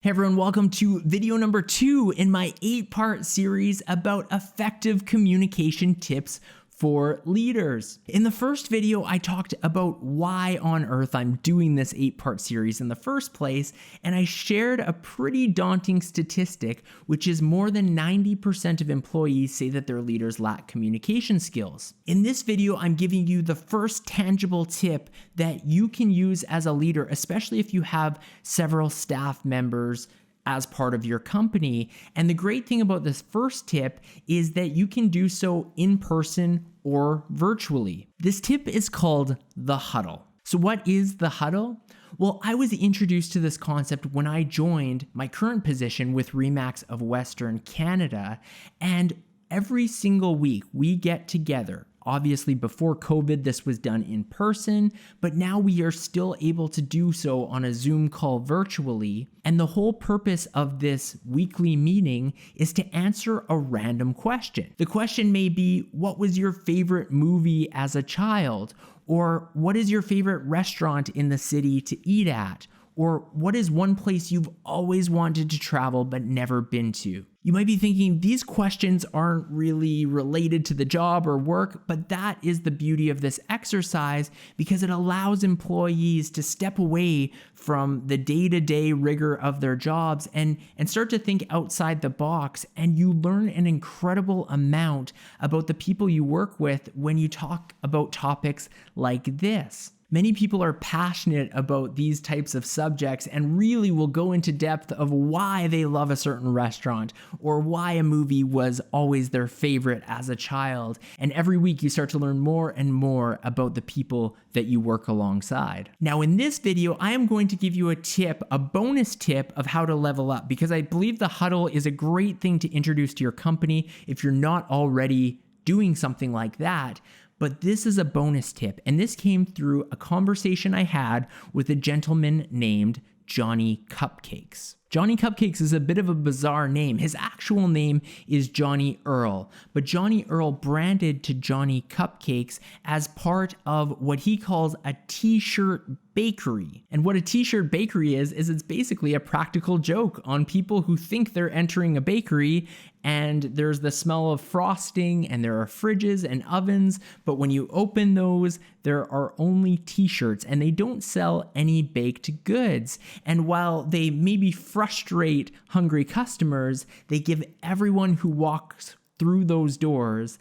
Hey everyone, welcome to video number 2 in my 8-part series about effective communication tips for leaders. In the first video, I talked about why on earth I'm doing this 8-part series in the first place, and I shared a pretty daunting statistic, which is more than 90% of employees say that their leaders lack communication skills. In this video, I'm giving you the first tangible tip that you can use as a leader, especially if you have several staff members as part of your company. And the great thing about this first tip is that you can do so in person or virtually. This tip is called the Huddle. So what is the Huddle? Well, I was introduced to this concept when I joined my current position with Remax of Western Canada, and every single week we get together. Obviously, before COVID, this was done in person, but now we are still able to do so on a Zoom call virtually. And the whole purpose of this weekly meeting is to answer a random question. The question may be, what was your favorite movie as a child? Or what is your favorite restaurant in the city to eat at? Or what is one place you've always wanted to travel but never been to? You might be thinking these questions aren't really related to the job or work, but that is the beauty of this exercise because it allows employees to step away from the day-to-day rigor of their jobs and start to think outside the box, and you learn an incredible amount about the people you work with when you talk about topics like this. Many people are passionate about these types of subjects and really will go into depth of why they love a certain restaurant or why a movie was always their favorite as a child. And every week you start to learn more and more about the people that you work alongside. Now in this video, I am going to give you a tip, a bonus tip of how to level up, because I believe the Huddle is a great thing to introduce to your company if you're not already doing something like that. But this is a bonus tip, and this came through a conversation I had with a gentleman named Johnny Cupcakes. Johnny Cupcakes is a bit of a bizarre name. His actual name is Johnny Earl, but Johnny Earl branded to Johnny Cupcakes as part of what he calls a t-shirt bakery. And what a t-shirt bakery is it's basically a practical joke on people who think they're entering a bakery, and there's the smell of frosting and there are fridges and ovens, but when you open those, there are only t-shirts and they don't sell any baked goods. And while they maybe frustrate hungry customers, they give everyone who walks through those doors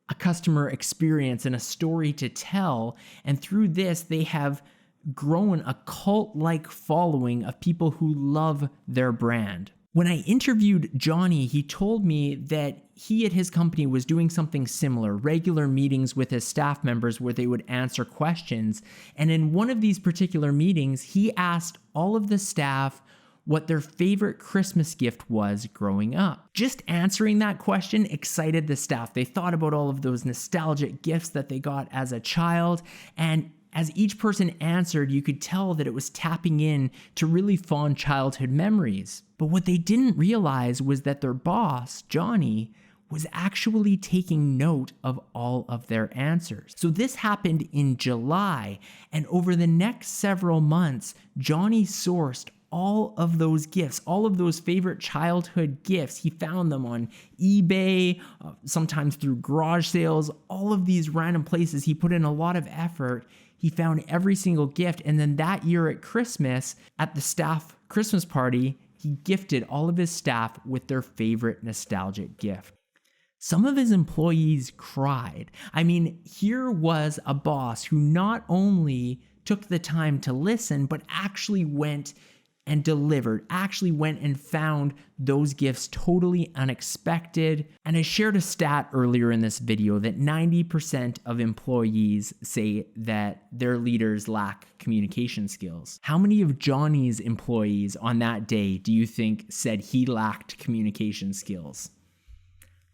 a customer experience and a story to tell. And through this, they have grown a cult-like following of people who love their brand. When I interviewed Johnny, he told me that he at his company was doing something similar, regular meetings with his staff members where they would answer questions. And in one of these particular meetings, he asked all of the staff what their favorite Christmas gift was growing up. Just answering that question excited the staff. They thought about all of those nostalgic gifts that they got as a child, and as each person answered, you could tell that it was tapping in to really fond childhood memories. But what they didn't realize was that their boss, Johnny, was actually taking note of all of their answers. So this happened in July, and over the next several months, Johnny sourced all of those gifts, all of those favorite childhood gifts. He found them on eBay, sometimes through garage sales, all of these random places. He put in a lot of effort. He found every single gift. And then that year at Christmas, at the staff Christmas party, he gifted all of his staff with their favorite nostalgic gift. Some of his employees cried. I mean, here was a boss who not only took the time to listen, but actually went and delivered, actually went and found those gifts totally unexpected. And I shared a stat earlier in this video that 90% of employees say that their leaders lack communication skills. How many of Johnny's employees on that day do you think said he lacked communication skills?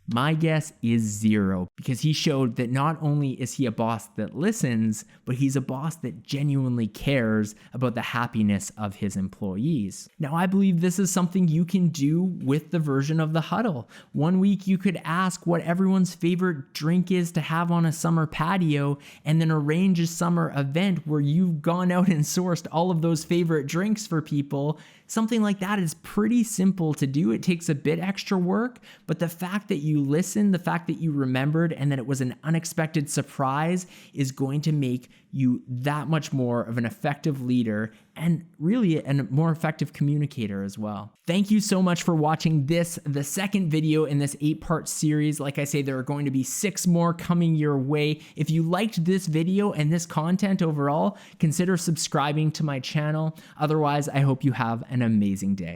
My guess is 0, because he showed that not only is he a boss that listens, but he's a boss that genuinely cares about the happiness of his employees. Now, I believe this is something you can do with the version of the Huddle. One week you could ask what everyone's favorite drink is to have on a summer patio, and then arrange a summer event where you've gone out and sourced all of those favorite drinks for people. Something like that is pretty simple to do. It takes a bit extra work, but the fact that you listened, the fact that you remembered, and that it was an unexpected surprise is going to make you that much more of an effective leader and really a more effective communicator as well. Thank you so much for watching this, the second video in this 8-part series. Like I say, there are going to be 6 more coming your way. If you liked this video and this content overall, consider subscribing to my channel. Otherwise, I hope you have an amazing day.